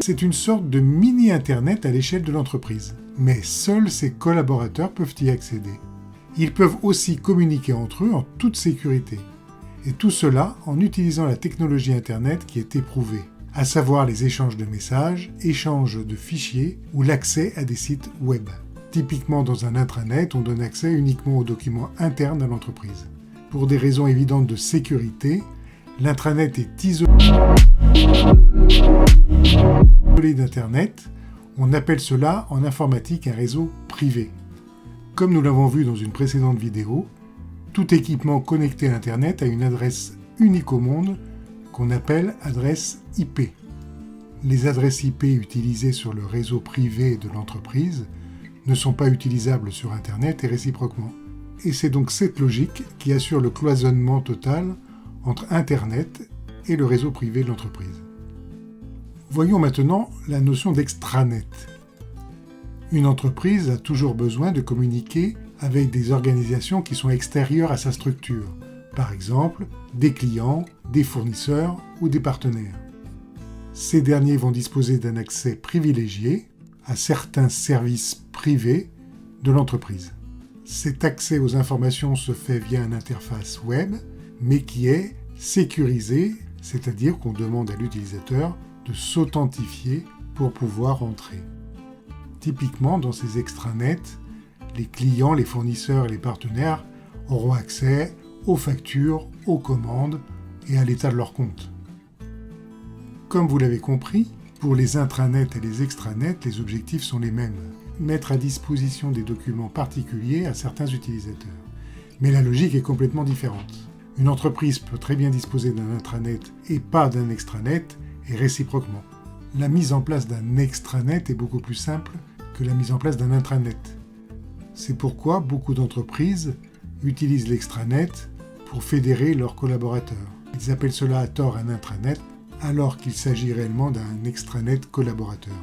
C'est une sorte de mini-internet à l'échelle de l'entreprise, mais seuls ses collaborateurs peuvent y accéder. Ils peuvent aussi communiquer entre eux en toute sécurité. Et tout cela en utilisant la technologie internet qui est éprouvée, à savoir les échanges de messages, échanges de fichiers ou l'accès à des sites web. Typiquement dans un intranet, on donne accès uniquement aux documents internes à l'entreprise. Pour des raisons évidentes de sécurité, l'intranet est isolé d'Internet. On appelle cela en informatique un réseau privé. Comme nous l'avons vu dans une précédente vidéo, tout équipement connecté à Internet a une adresse unique au monde qu'on appelle adresse IP. Les adresses IP utilisées sur le réseau privé de l'entreprise ne sont pas utilisables sur Internet et réciproquement. Et c'est donc cette logique qui assure le cloisonnement total entre Internet et le réseau privé de l'entreprise. Voyons maintenant la notion d'extranet. Une entreprise a toujours besoin de communiquer avec des organisations qui sont extérieures à sa structure, par exemple des clients, des fournisseurs ou des partenaires. Ces derniers vont disposer d'un accès privilégié à certains services privés de l'entreprise. Cet accès aux informations se fait via une interface web, mais qui est sécurisée, c'est-à-dire qu'on demande à l'utilisateur de s'authentifier pour pouvoir entrer. Typiquement, dans ces extranets, les clients, les fournisseurs et les partenaires auront accès aux factures, aux commandes et à l'état de leur compte. Comme vous l'avez compris, pour les intranets et les extranets, les objectifs sont les mêmes. Mettre à disposition des documents particuliers à certains utilisateurs. Mais la logique est complètement différente. Une entreprise peut très bien disposer d'un intranet et pas d'un extranet, et réciproquement. La mise en place d'un extranet est beaucoup plus simple que la mise en place d'un intranet. C'est pourquoi beaucoup d'entreprises utilisent l'extranet pour fédérer leurs collaborateurs. Ils appellent cela à tort un intranet, alors qu'il s'agit réellement d'un extranet collaborateur.